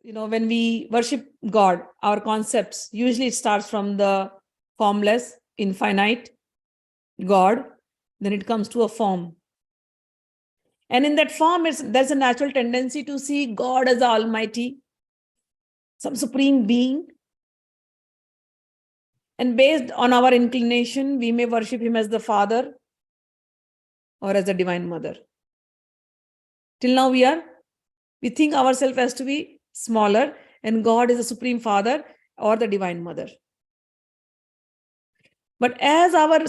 when we worship God, our concepts, usually it starts from the formless, infinite God, then it comes to a form. And in that form, there's a natural tendency to see God as the Almighty, some supreme being. And based on our inclination, we may worship him as the Father or as the Divine Mother. Till now, we think ourselves as to be smaller, and God is the Supreme Father or the Divine Mother. But as our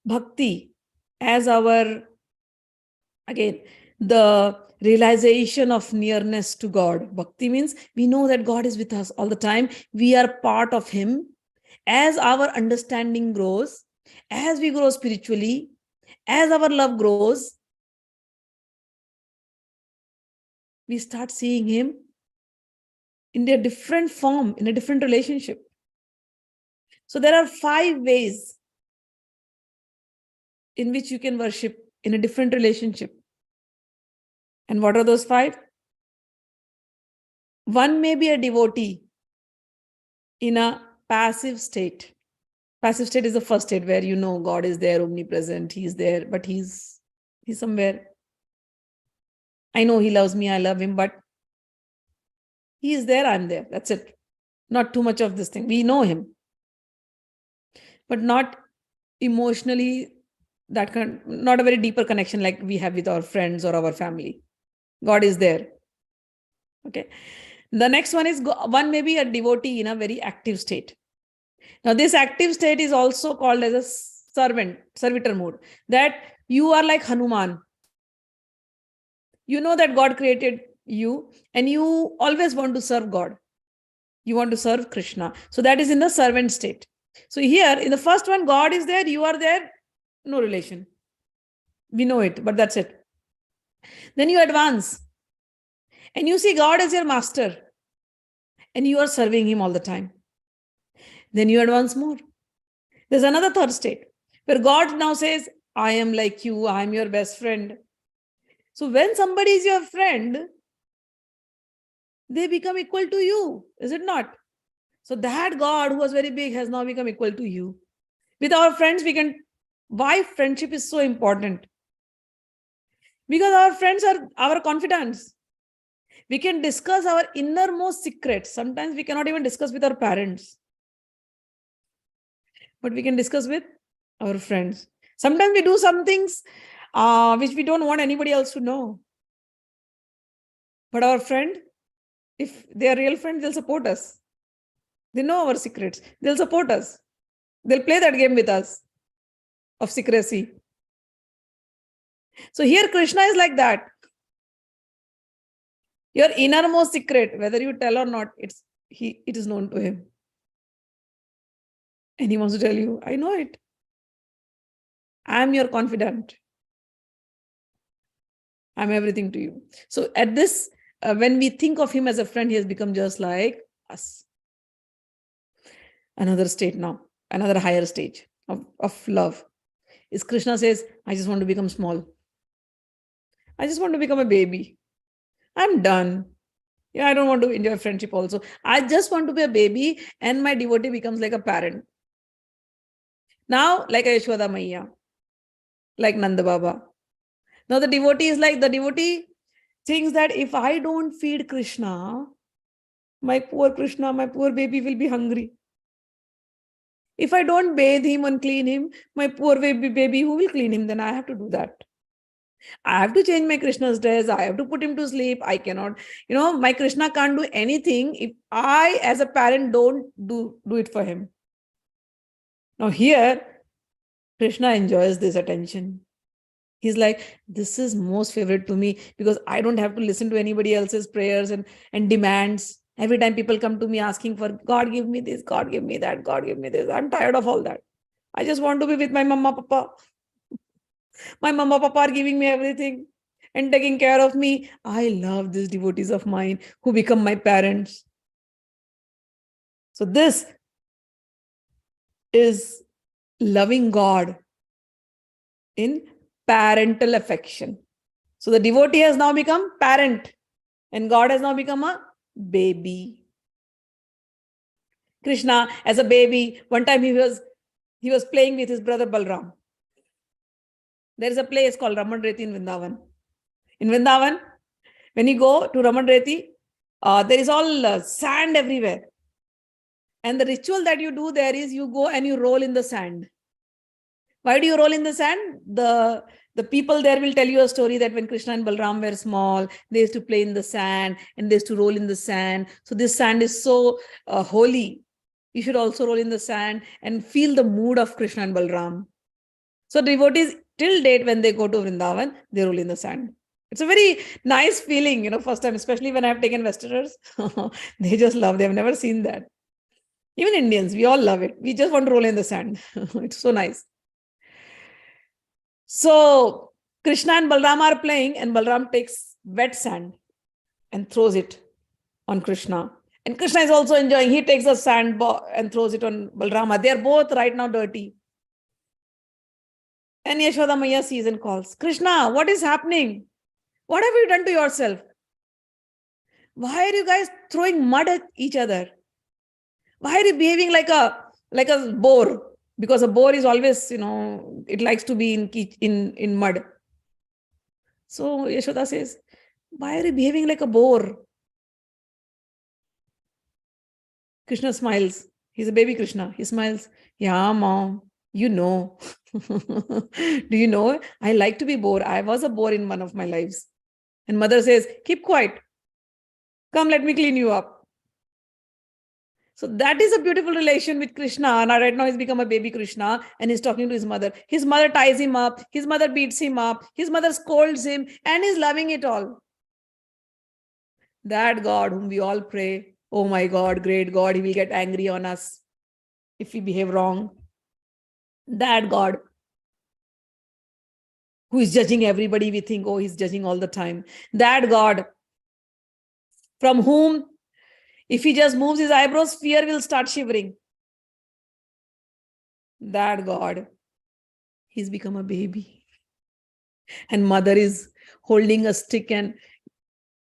bhakti, as our, again, the realization of nearness to God, bhakti means we know that God is with us all the time. We are part of him. As our understanding grows, as we grow spiritually, as our love grows, we start seeing him in a different form, in a different relationship. So there are 5 ways in which you can worship in a different relationship. And what are those 5? One may be a devotee in a passive state. Passive state is the first state where God is there, omnipresent, he's there, but he's somewhere. I know he loves me, I love him, but he is there, I'm there. That's it. Not too much of this thing. We know him, but not emotionally, not a very deeper connection like we have with our friends or our family. God is there. Okay. The next one is, one may be a devotee in a very active state. Now, this active state is also called as a servitor mode, that you are like Hanuman. You know that God created you and you always want to serve God. You want to serve Krishna. So that is in the servant state. So here, in the first one, God is there, you are there, no relation. We know it, but that's it. Then you advance and you see God as your master and you are serving him all the time. Then you advance more. There's another third state where God now says, I am like you, I am your best friend. So when somebody is your friend, they become equal to you, is it not? So that God who was very big has now become equal to you. With our friends, why friendship is so important? Because our friends are our confidants. We can discuss our innermost secrets. Sometimes we cannot even discuss with our parents, but we can discuss with our friends. Sometimes we do some things which we don't want anybody else to know. But our friend, if they are real friends, they'll support us. They know our secrets. They'll support us. They'll play that game with us of secrecy. So here Krishna is like that. Your innermost secret, whether you tell or not, it is known to him. And he wants to tell you, I know it. I am your confidant. I'm everything to you. So at this, when we think of him as a friend, he has become just like us. Another state now, another higher stage of love is Krishna says, I just want to become small. I just want to become a baby. I'm done. I don't want to enjoy friendship also. I just want to be a baby and my devotee becomes like a parent. Now, like a Yashoda Maiya, like Nanda Baba. Now the devotee thinks that if I don't feed Krishna, my poor baby will be hungry. If I don't bathe him and clean him, my poor baby, who will clean him? Then I have to do that. I have to change my Krishna's dress. I have to put him to sleep. I cannot, my Krishna can't do anything if I, as a parent, don't do it for him. Now here, Krishna enjoys this attention. He's like, this is most favorite to me because I don't have to listen to anybody else's prayers and demands. Every time people come to me asking for, God, give me this, God, give me that, God, give me this. I'm tired of all that. I just want to be with my mama, papa. My mama, papa are giving me everything and taking care of me. I love these devotees of mine who become my parents. So this is loving God in parental affection. So the devotee has now become parent and God has now become a baby. Krishna, as a baby, one time he was playing with his brother Balram. There is a place called Raman Reti in Vrindavan. In Vrindavan, when you go to Raman Reti, there is all sand everywhere. And the ritual that you do there is you go and you roll in the sand. Why do you roll in the sand? The people there will tell you a story that when Krishna and Balram were small, they used to play in the sand and they used to roll in the sand. So this sand is so holy. You should also roll in the sand and feel the mood of Krishna and Balram. So devotees till date, when they go to Vrindavan, they roll in the sand. It's a very nice feeling, first time, especially when I have taken Westerners. They just love, they've never seen that. Even Indians, we all love it. We just want to roll in the sand. It's so nice. So Krishna and Balram are playing, and Balram takes wet sand and throws it on Krishna. And Krishna is also enjoying. He takes a sand and throws it on Balrama. They are both right now dirty. And Yashoda Maya sees and calls, Krishna, what is happening? What have you done to yourself? Why are you guys throwing mud at each other? Why are you behaving like a boar? Because a boar is always, it likes to be in mud. So Yashoda says, why are you behaving like a boar? Krishna smiles. He's a baby Krishna. He smiles. Yeah, mom, you know. Do you know? I like to be boar. I was a boar in one of my lives. And mother says, keep quiet. Come, let me clean you up. So that is a beautiful relation with Krishna. And right now he's become a baby Krishna and he's talking to his mother. His mother ties him up. His mother beats him up. His mother scolds him and he's loving it all. That God whom we all pray, oh my God, great God, he will get angry on us if we behave wrong. That God who is judging everybody, we think, oh, he's judging all the time. That God from whom, if he just moves his eyebrows, fear will start shivering. That God, he's become a baby. And mother is holding a stick and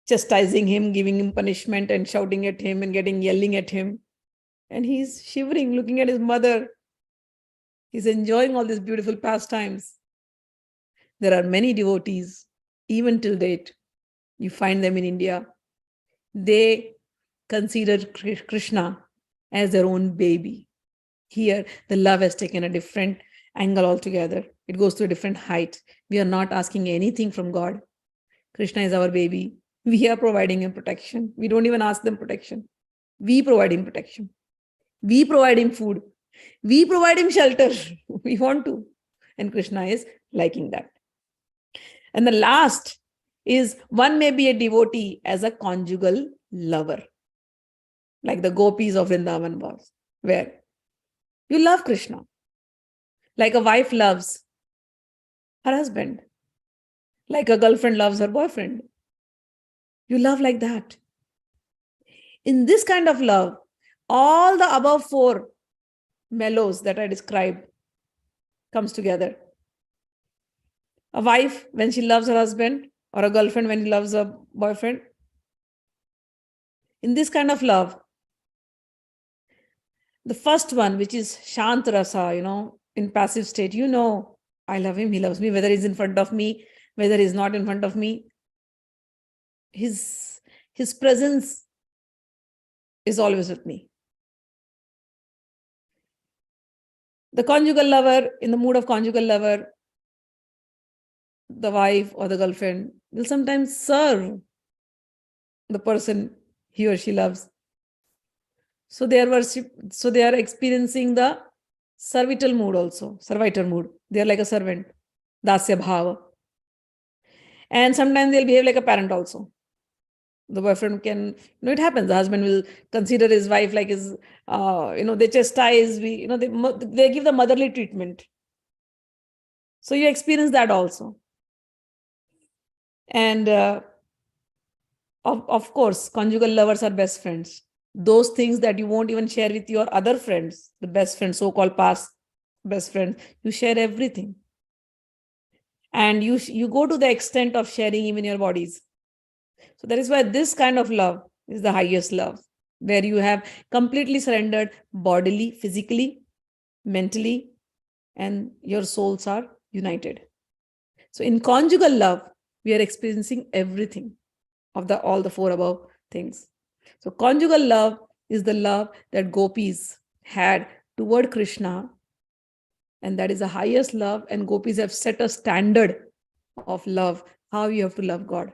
chastising him, giving him punishment and shouting at him and yelling at him. And he's shivering, looking at his mother. He's enjoying all these beautiful pastimes. There are many devotees, even till date. You find them in India. They consider Krishna as their own baby. Here, the love has taken a different angle altogether. It goes to a different height. We are not asking anything from God. Krishna is our baby. We are providing him protection. We don't even ask them protection. We provide him protection. We provide him food. We provide him shelter. We want to. And Krishna is liking that. And the last is one may be a devotee as a conjugal lover. Like the gopis of Vrindavan was, where you love Krishna. Like a wife loves her husband. Like a girlfriend loves her boyfriend. You love like that. In this kind of love, all the above four mellows that I described comes together. A wife when she loves her husband, or a girlfriend when she loves her boyfriend. In this kind of love, the first one, which is Shant Rasa, in passive state, I love him, he loves me, whether he's in front of me, whether he's not in front of me. His presence is always with me. The conjugal lover, in the mood of conjugal lover, the wife or the girlfriend will sometimes serve the person he or she loves. So they are experiencing the servitor mood also, servitor mood. They are like a servant, dasya bhava. And sometimes they'll behave like a parent also. The boyfriend can, it happens. The husband will consider his wife like his, they chastise, they give the motherly treatment. So you experience that also. And of course, conjugal lovers are best friends. Those things that you won't even share with your other friends, the best friends, so-called past best friends, you share everything. And you go to the extent of sharing even your bodies. So that is why this kind of love, is the highest love, where you have completely surrendered bodily, physically, mentally, and your souls are united. So in conjugal love, we are experiencing everything of all the four above things. So conjugal love is the love that gopis had toward Krishna, and that is the highest love. And gopis have set a standard of love, how you have to love God.